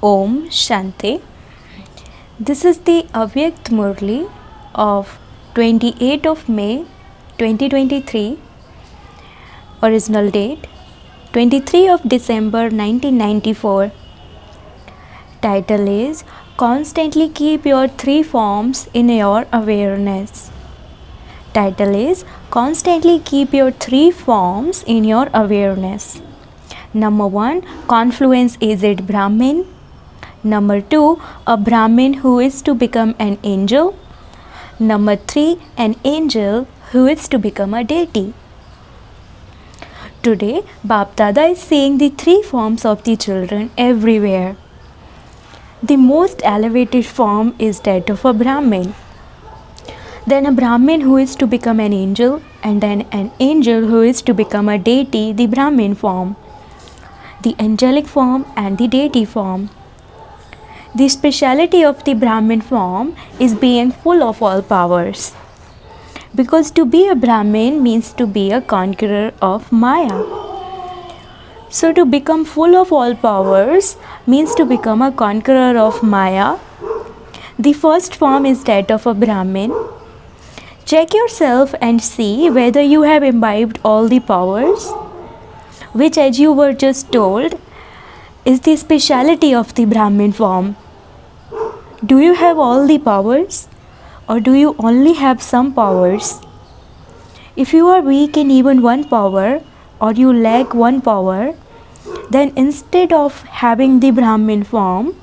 Om Shanti. This is the Avyakt Murli of 28th of May 2023. Original date 23 of December 1994. Title is Constantly Keep Your Three Forms in Your Awareness. Title is Constantly Keep Your Three Forms in Your Awareness. Number 1, Confluence Aged Brahmin. Number 2, a Brahmin who is to become an angel. Number 3, an angel who is to become a deity. Today, Bap Dada is seeing the three forms of the children everywhere. The most elevated form is that of a Brahmin. Then a Brahmin who is to become an angel, and then an angel who is to become a deity, the Brahmin form, the angelic form and the deity form. The speciality of the Brahmin form is being full of all powers. Because to be a Brahmin means to be a conqueror of Maya. So to become full of all powers means to become a conqueror of Maya. The first form is that of a Brahmin. Check yourself and see whether you have imbibed all the powers, which, as you were just told, is the speciality of the Brahmin form. Do you have all the powers, or do you only have some powers? If you are weak in even one power, or you lack one power, then instead of having the Brahmin form,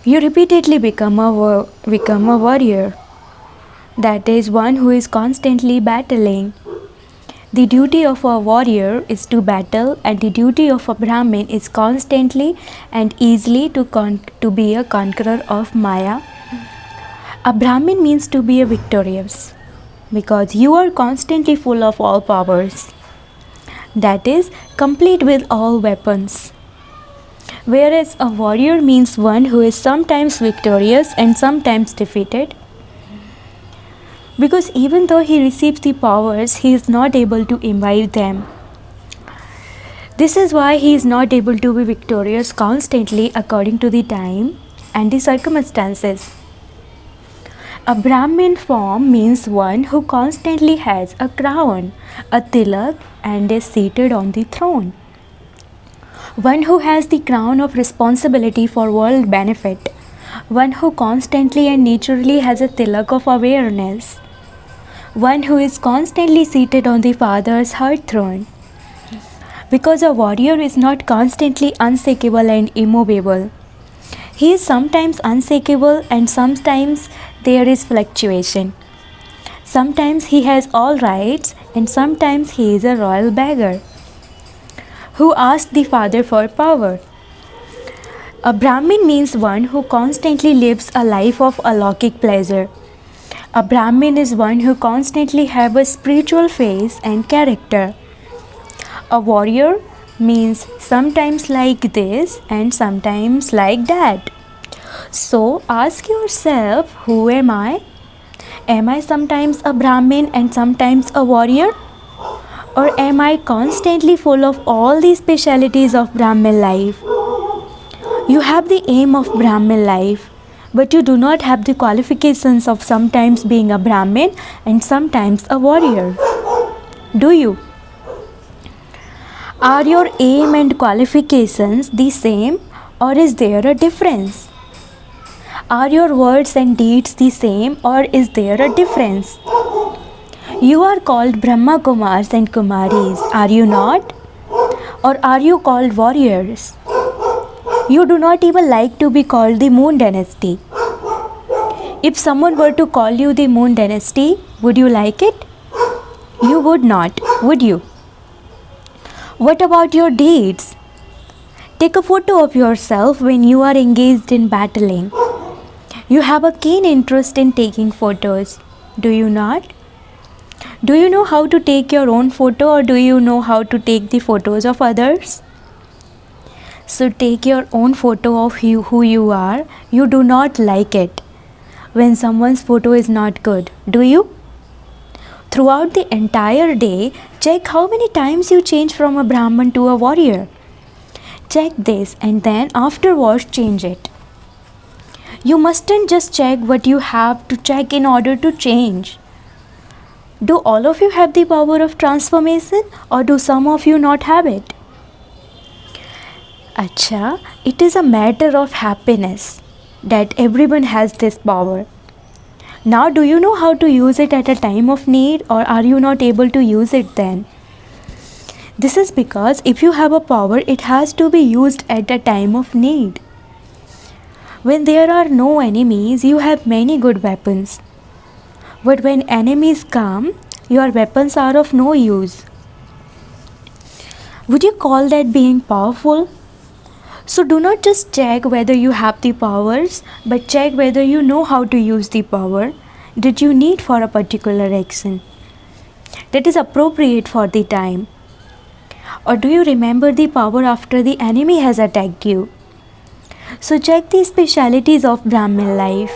you repeatedly become a warrior. That is, one who is constantly battling. The duty of a warrior is to battle, and the duty of a Brahmin is constantly and easily to be a conqueror of Maya. A Brahmin means to be a victorious, because you are constantly full of all powers. That is, complete with all weapons. Whereas a warrior means one who is sometimes victorious and sometimes defeated. Because even though he receives the powers, he is not able to imbibe them. This is why he is not able to be victorious constantly according to the time and the circumstances. A Brahmin form means one who constantly has a crown, a tilak, and is seated on the throne. One who has the crown of responsibility for world benefit. One who constantly and naturally has a tilak of awareness. One who is constantly seated on the Father's heart throne. Because a warrior is not constantly unshakable and immovable. He is sometimes unshakable and sometimes there is fluctuation. Sometimes he has all rights and sometimes he is a royal beggar who asks the Father for power. A Brahmin means one who constantly lives a life of alaukic pleasure. A Brahmin is one who constantly has a spiritual face and character. A warrior means sometimes like this and sometimes like that. So ask yourself, who am I? Am I sometimes a Brahmin and sometimes a warrior? Or am I constantly full of all the specialities of Brahmin life? You have the aim of Brahmin life, but you do not have the qualifications of sometimes being a Brahmin and sometimes a warrior. Do you? Are your aim and qualifications the same, or is there a difference? Are your words and deeds the same, or is there a difference? You are called Brahma Kumars and Kumaris, are you not? Or are you called warriors? You do not even like to be called the Moon Dynasty. If someone were to call you the Moon Dynasty, would you like it? You would not, would you? What about your deeds? Take a photo of yourself when you are engaged in battling. You have a keen interest in taking photos, do you not? Do you know how to take your own photo, or do you know how to take the photos of others? So take your own photo of you, who you are. You do not like it when someone's photo is not good, do you? Throughout the entire day, check how many times you change from a Brahman to a warrior. Check this and then afterwards change it. You mustn't just check what you have to check in order to change. Do all of you have the power of transformation or do some of you not have it? Acha, it is a matter of happiness that everyone has this power. Now, do you know how to use it at a time of need or are you not able to use it then? This is because if you have a power, it has to be used at a time of need. When there are no enemies, you have many good weapons. But when enemies come, your weapons are of no use. Would you call that being powerful? So do not just check whether you have the powers, but check whether you know how to use the power that you need for a particular action that is appropriate for the time. Or do you remember the power after the enemy has attacked you? So check the specialities of Brahmin life.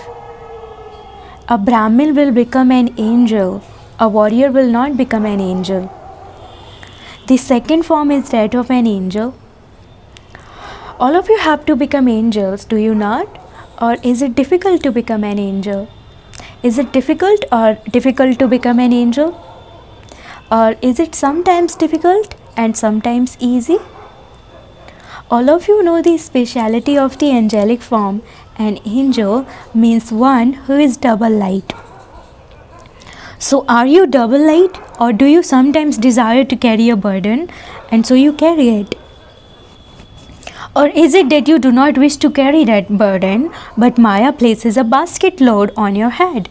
A Brahmin will become an angel. A warrior will not become an angel. The second form is that of an angel. All of you have to become angels, do you not? Or is it difficult to become an angel? Is it difficult to become an angel? Or is it sometimes difficult and sometimes easy? All of you know the speciality of the angelic form. An angel means one who is double light. So are you double light or do you sometimes desire to carry a burden and so you carry it? Or is it that you do not wish to carry that burden but Maya places a basket load on your head?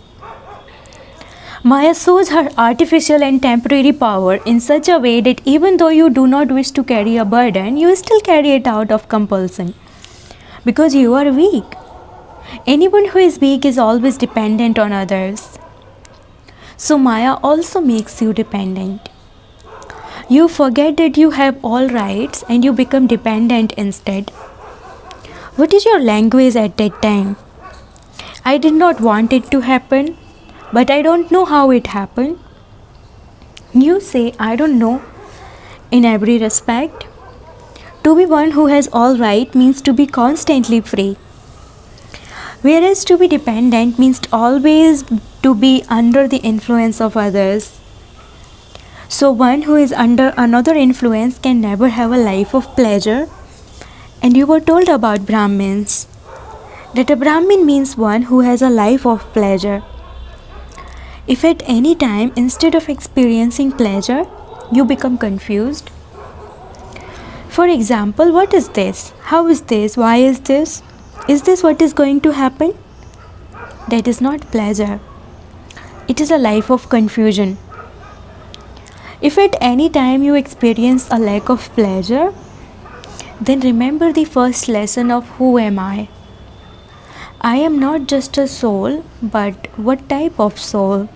Maya shows her artificial and temporary power in such a way that even though you do not wish to carry a burden, you still carry it out of compulsion because you are weak. Anyone who is weak is always dependent on others. So Maya also makes you dependent. You forget that you have all rights and you become dependent instead. What is your language at that time? I did not want it to happen, but I don't know how it happened. You say, I don't know, in every respect. To be one who has all right means to be constantly free. Whereas to be dependent means always to be under the influence of others. So one who is under another influence can never have a life of pleasure. And you were told about Brahmins, that a Brahmin means one who has a life of pleasure. If at any time, instead of experiencing pleasure, you become confused. For example, what is this? How is this? Why is this? Is this what is going to happen? That is not pleasure. It is a life of confusion. If at any time you experience a lack of pleasure, then remember the first lesson of who am I? I am not just a soul, but what type of soul?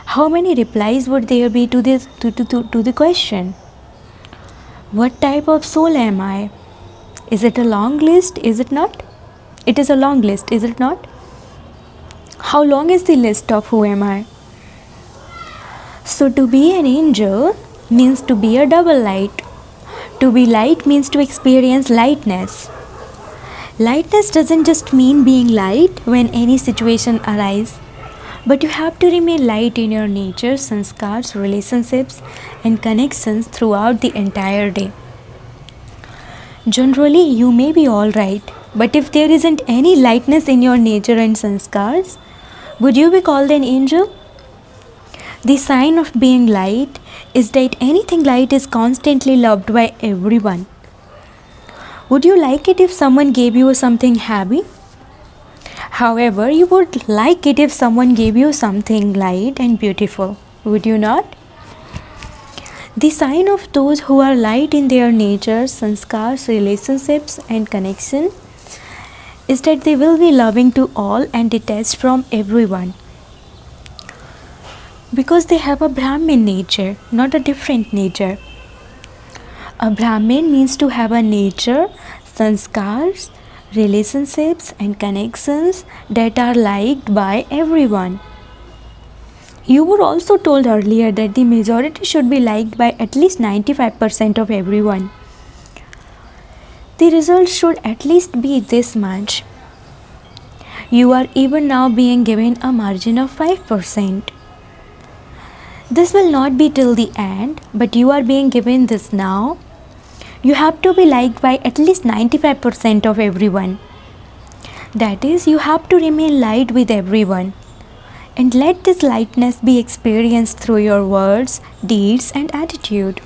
How many replies would there be to the question? What type of soul am I? Is it a long list? Is it not? It is a long list, is it not? How long is the list of who am I? So to be an angel means to be a double light. To be light means to experience lightness. Lightness doesn't just mean being light when any situation arises, but you have to remain light in your nature, sanskars, relationships, and connections throughout the entire day. Generally, you may be alright, but if there isn't any lightness in your nature and sanskars, would you be called an angel? The sign of being light is that anything light is constantly loved by everyone. Would you like it if someone gave you something heavy? However, you would like it if someone gave you something light and beautiful, would you not? The sign of those who are light in their nature, sanskars, relationships, and connection is that they will be loving to all and detached from everyone. Because they have a Brahmin nature, not a different nature. A Brahmin means to have a nature, sanskars, relationships, and connections that are liked by everyone. You were also told earlier that the majority should be liked by at least 95% of everyone. the result should at least be this much. You are even now being given a margin of 5%. This will not be till the end, but you are being given this now. You have to be liked by at least 95% of everyone. That is, you have to remain light with everyone. And let this lightness be experienced through your words, deeds, and attitude.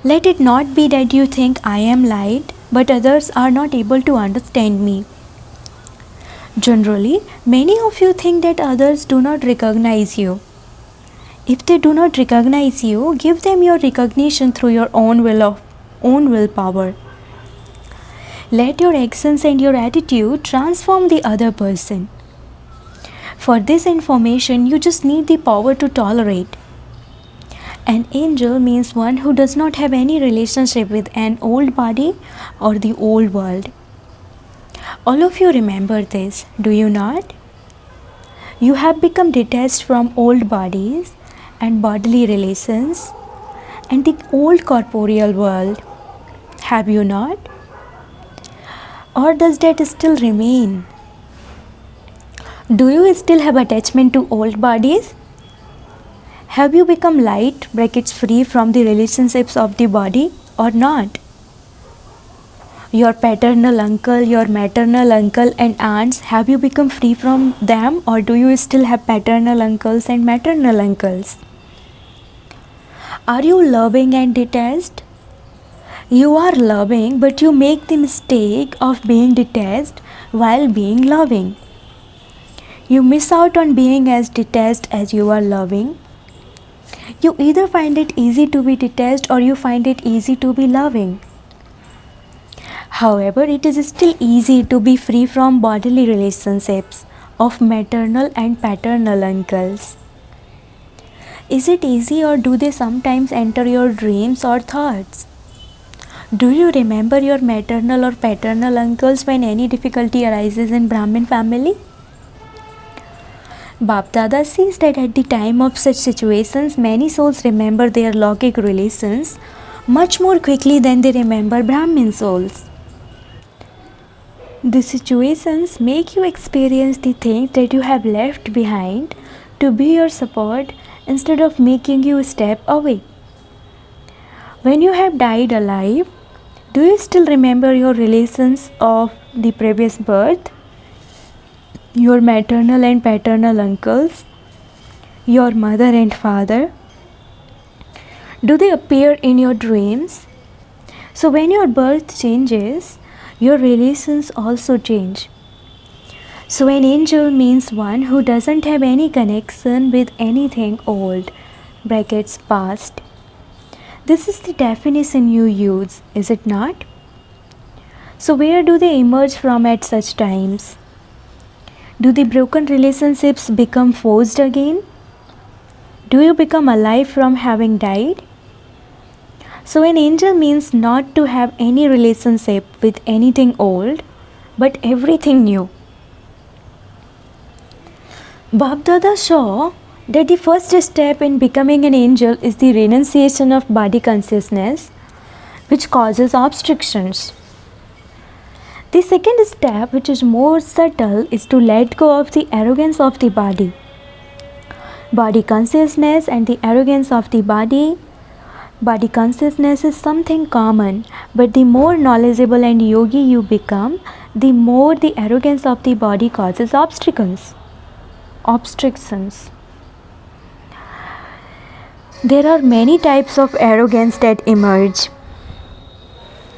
Let it not be that you think I am light, but others are not able to understand me. Generally, many of you think that others do not recognize you. If they do not recognize you, give them your recognition through your own willpower. Let your actions and your attitude transform the other person. For this information, you just need the power to tolerate. An angel means one who does not have any relationship with an old body or the old world. All of you remember this, do you not? You have become detached from old bodies and bodily relations and the old corporeal world. Have you not? Or does that still remain? Do you still have attachment to old bodies? Have you become light, free from the relationships of the body or not? Your paternal uncle, your maternal uncle and aunts, have you become free from them, or do you still have paternal uncles and maternal uncles? Are you loving and detached? You are loving, but you make the mistake of being detached while being loving. You miss out on being as detached as you are loving. You either find it easy to be detached or you find it easy to be loving. However, it is still easy to be free from bodily relationships of maternal and paternal uncles. Is it easy, or do they sometimes enter your dreams or thoughts? Do you remember your maternal or paternal uncles when any difficulty arises in Brahmin family? Bap Dada sees that at the time of such situations, many souls remember their Lockic relations much more quickly than they remember Brahmin souls. The situations make you experience the things that you have left behind to be your support instead of making you step away. When you have died alive, do you still remember your relations of the previous birth? Your maternal and paternal uncles? Your mother and father? Do they appear in your dreams? So when your birth changes, your relations also change. So an angel means one who doesn't have any connection with anything old, past. This is the definition you use, is it not? So where do they emerge from at such times? Do the broken relationships become forced again? Do you become alive from having died? So an angel means not to have any relationship with anything old, but everything new. Bap Dada saw that the first step in becoming an angel is the renunciation of body consciousness, which causes obstructions. The second step, which is more subtle, is to let go of the arrogance of the body. Body consciousness and the arrogance of the body. Body consciousness is something common, but the more knowledgeable and yogi you become, the more the arrogance of the body causes obstructions. There are many types of arrogance that emerge.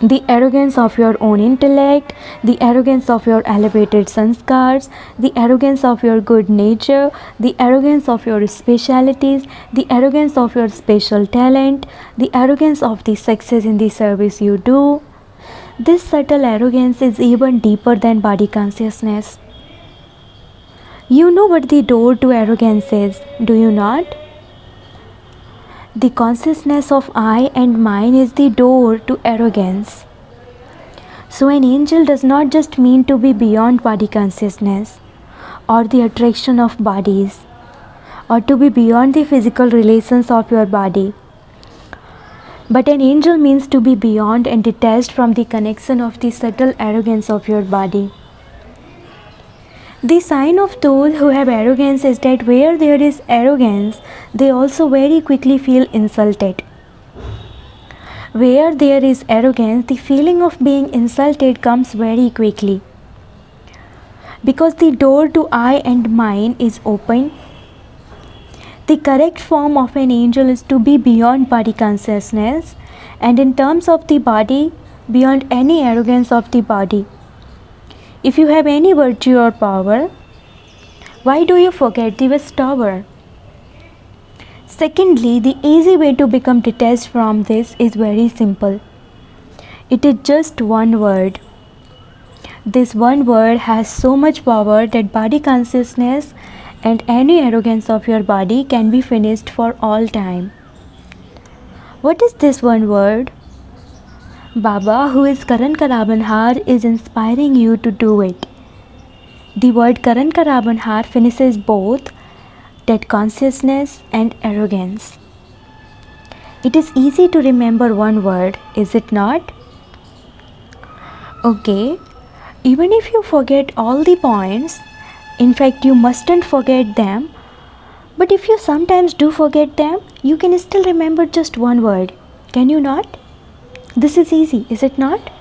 The arrogance of your own intellect, the arrogance of your elevated sanskars, the arrogance of your good nature, the arrogance of your specialities, the arrogance of your special talent, the arrogance of the success in the service you do. This subtle arrogance is even deeper than body consciousness. You know what the door to arrogance is, do you not? The consciousness of I and mine is the door to arrogance. So an angel does not just mean to be beyond body consciousness or the attraction of bodies or to be beyond the physical relations of your body. But an angel means to be beyond and detached from the connection of the subtle arrogance of your body. The sign of those who have arrogance is that where there is arrogance, they also very quickly feel insulted. Where there is arrogance, the feeling of being insulted comes very quickly. Because the door to I and mine is open, the correct form of an angel is to be beyond body consciousness, and in terms of the body, beyond any arrogance of the body. If you have any virtue or power, why do you forget the bestower? Secondly, the easy way to become detached from this is very simple. It is just one word. This one word has so much power that body consciousness and any arrogance of your body can be finished for all time. What is this one word? Baba, who is Karan Karabanhar, is inspiring you to do it. The word Karan Karabanhar finishes both that consciousness and arrogance. It is easy to remember one word, is it not? Okay, even if you forget all the points, in fact you mustn't forget them, but if you sometimes do forget them, you can still remember just one word. Can you not? This is easy, is it not?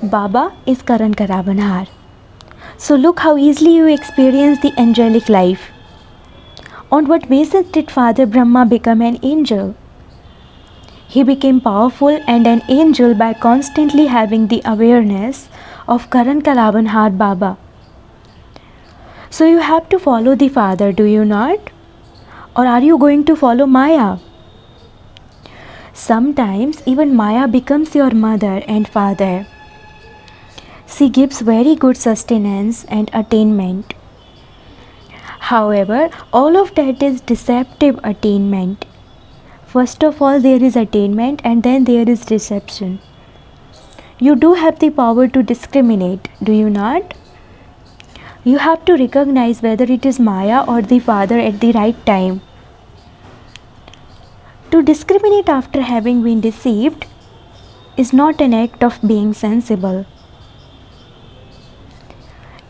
Baba is Karan Karabanhar. So look how easily you experience the angelic life. On what basis did Father Brahma become an angel? He became powerful and an angel by constantly having the awareness of Karan Karabanhar Baba. So you have to follow the Father, do you not? Or are you going to follow Maya? Sometimes even Maya becomes your mother and father. She gives very good sustenance and attainment. However, all of that is deceptive attainment. First of all, there is attainment and then there is deception. You do have the power to discriminate, do you not? You have to recognize whether it is Maya or the Father at the right time. To discriminate after having been deceived is not an act of being sensible.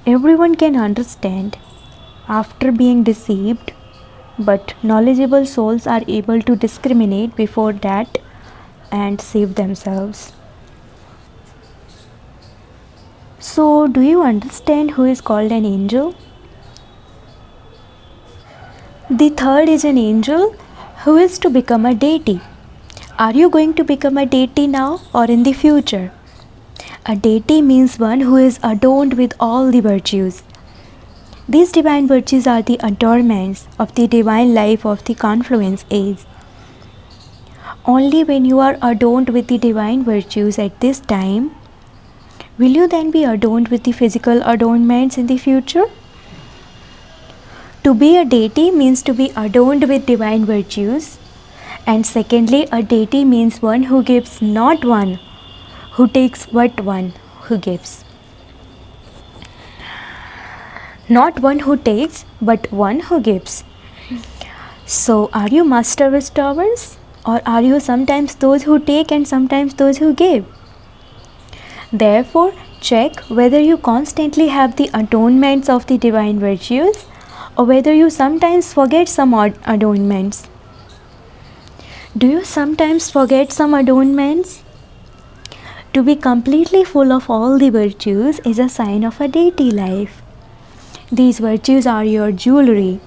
Everyone can understand after being deceived, but knowledgeable souls are able to discriminate before that and save themselves. So, do you understand who is called an angel? The third is an angel who is to become a deity. Are you going to become a deity now or in the future? A deity means one who is adorned with all the virtues. These divine virtues are the adornments of the divine life of the confluence age. Only when you are adorned with the divine virtues at this time, will you then be adorned with the physical adornments in the future? To be a deity means to be adorned with divine virtues. And secondly, a deity means one who gives, not one who takes, but one who gives. Not one who takes, but one who gives. So, are you master restorers? Or are you sometimes those who take and sometimes those who give? Therefore, check whether you constantly have the adornments of the divine virtues or whether you sometimes forget some adornments. Do you sometimes forget some adornments? To be completely full of all the virtues is a sign of a deity life. These virtues are your jewelry.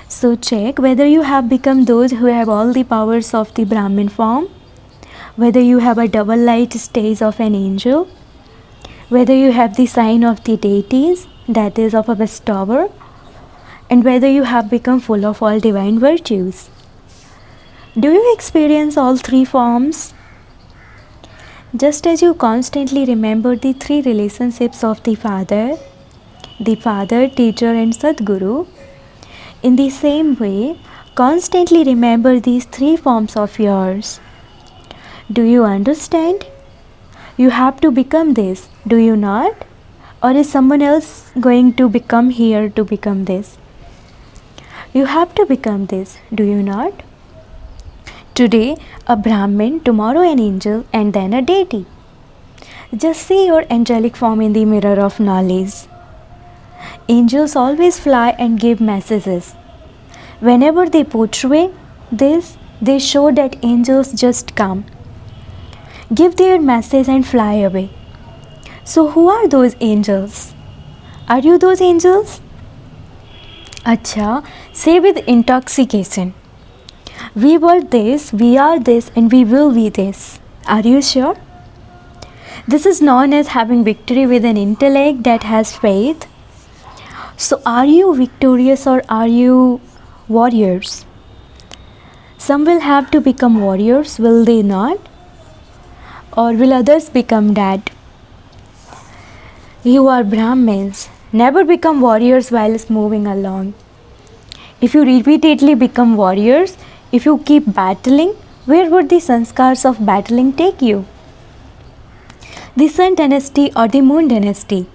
So check whether you have become those who have all the powers of the Brahmin form, whether you have a double light stage of an angel, whether you have the sign of the deities, that is of a bestower, and whether you have become full of all divine virtues. Do you experience all three forms? Just as you constantly remember the three relationships of the Father, Teacher and Sadguru, in the same way, constantly remember these three forms of yours. Do you understand? You have to become this, do you not? Or is someone else going to become here to become this? You have to become this, do you not? Today a Brahmin, tomorrow an angel, and then a deity. Just see your angelic form in the mirror of knowledge. Angels always fly and give messages. Whenever they portray this, they show that angels just come, give their message, and fly away. So, who are those angels? Are you those angels? Acha, say with intoxication. We were this, we are this, and we will be this. Are you sure? This is known as having victory with an intellect that has faith. So, are you victorious or are you warriors? Some will have to become warriors, will they not? Or will others become that? You are Brahmins. Never become warriors whilst moving along. If you repeatedly become warriors, if you keep battling, where would the sanskars of battling take you? The Sun dynasty or the Moon dynasty?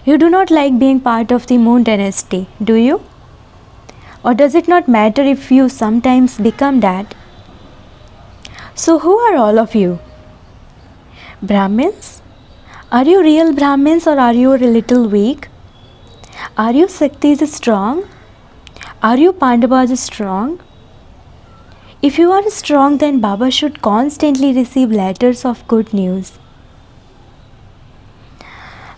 You do not like being part of the Moon dynasty, do you? Or does it not matter if you sometimes become that? So who are all of you? Brahmins? Are you real Brahmins or are you a little weak? Are you Shaktis strong? Are you Pandavas strong? If you are strong, then Baba should constantly receive letters of good news.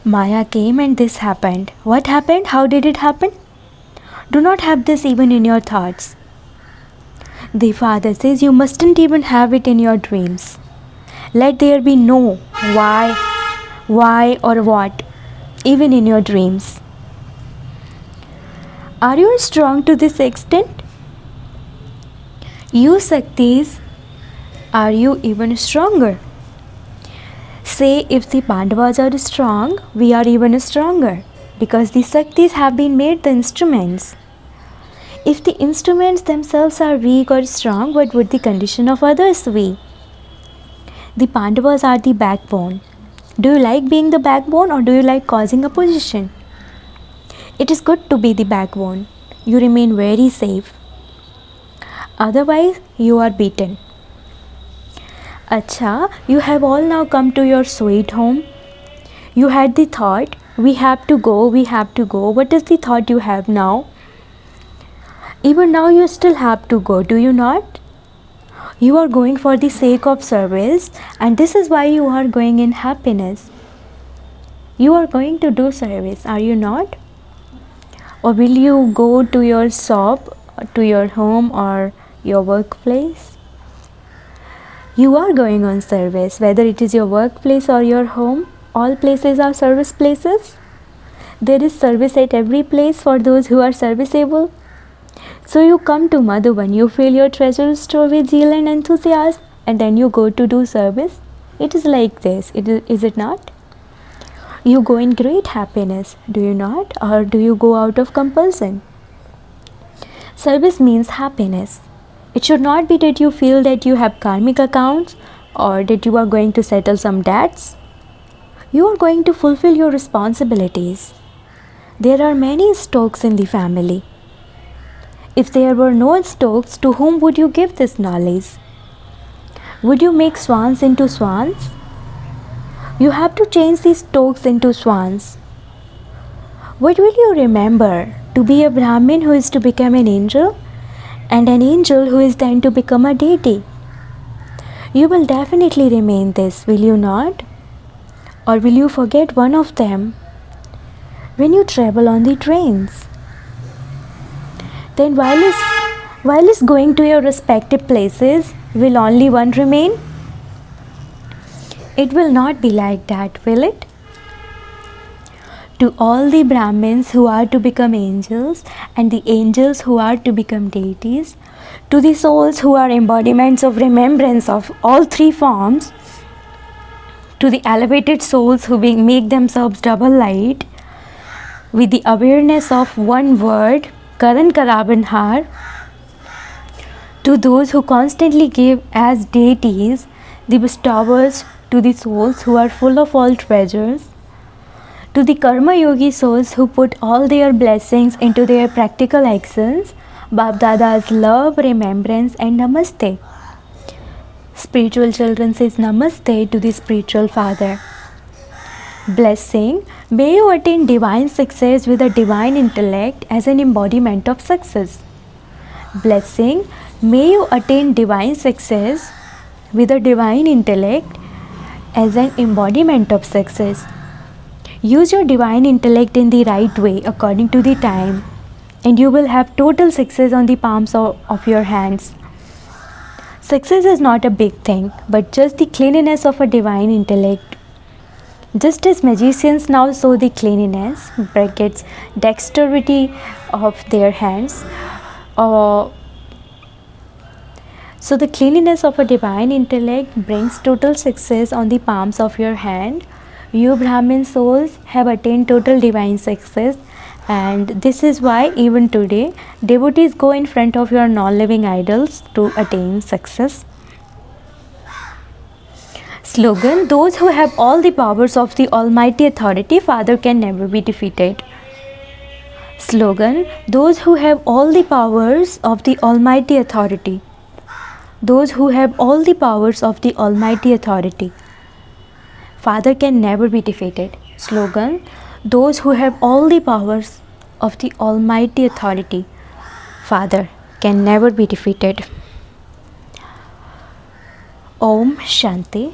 Maya came and this happened. What happened? How did it happen? Do not have this even in your thoughts. The Father says you mustn't even have it in your dreams. Let there be no why or what, even in your dreams. Are you strong to this extent? You Shaktis, are you even stronger? Say if the Pandavas are strong, we are even stronger because the Shaktis have been made the instruments. If the instruments themselves are weak or strong, what would the condition of others be? The Pandavas are the backbone. Do you like being the backbone or do you like causing opposition? It is good to be the backbone. You remain very safe. Otherwise, you are beaten. Acha, you have all now come to your sweet home. You had the thought, we have to go. What is the thought you have now? Even now you still have to go, do you not? You are going for the sake of service, and this is why you are going in happiness. You are going to do service, are you not? Or will you go to your shop, to your home or your workplace? You are going on service, whether it is your workplace or your home. All places are service places. There is service at every place for those who are serviceable. So you come to Madhuban, you fill your treasure store with zeal and enthusiasm, and then you go to do service. It is like this, is it not? You go in great happiness, do you not? Or do you go out of compulsion? Service means happiness. It should not be that you feel that you have karmic accounts or that you are going to settle some debts. You are going to fulfill your responsibilities. There are many stokes in the family. If there were no stokes, to whom would you give this knowledge? Would you make swans into swans? You have to change these stokes into swans. What will you remember? To be a Brahmin who is to become an angel, and an angel who is then to become a deity. You will definitely remain this, will you not? Or will you forget one of them when you travel on the trains? Then while is going to your respective places, will only one remain? It will not be like that, will it? To all the Brahmins who are to become angels and the angels who are to become deities, to the souls who are embodiments of remembrance of all three forms, to the elevated souls who make themselves double light with the awareness of one word, Karan Karabanhar, to those who constantly give as deities, the bestowers, to the souls who are full of all treasures, to the karma yogi souls who put all their blessings into their practical actions, Bap Dada's love, remembrance, and namaste. Spiritual children says namaste to the spiritual father. Blessing, may you attain divine success with a divine intellect as an embodiment of success. Blessing, may you attain divine success with a divine intellect as an embodiment of success. Use your divine intellect in the right way according to the time, and you will have total success on the palms of your hands. Success is not a big thing, but just the cleanliness of a divine intellect. Just as magicians now show the cleanliness, brackets, dexterity of their hands, so the cleanliness of a divine intellect brings total success on the palms of your hand. You Brahmin souls have attained total divine success, and this is why even today devotees go in front of your non-living idols to attain success. Slogan, those who have all the powers of the Almighty Authority, Father, can never be defeated. Slogan, those who have all the powers of the Almighty Authority. Those who have all the powers of the Almighty Authority, Father, can never be defeated. Slogan, those who have all the powers of the Almighty Authority, Father, can never be defeated. Om Shanti.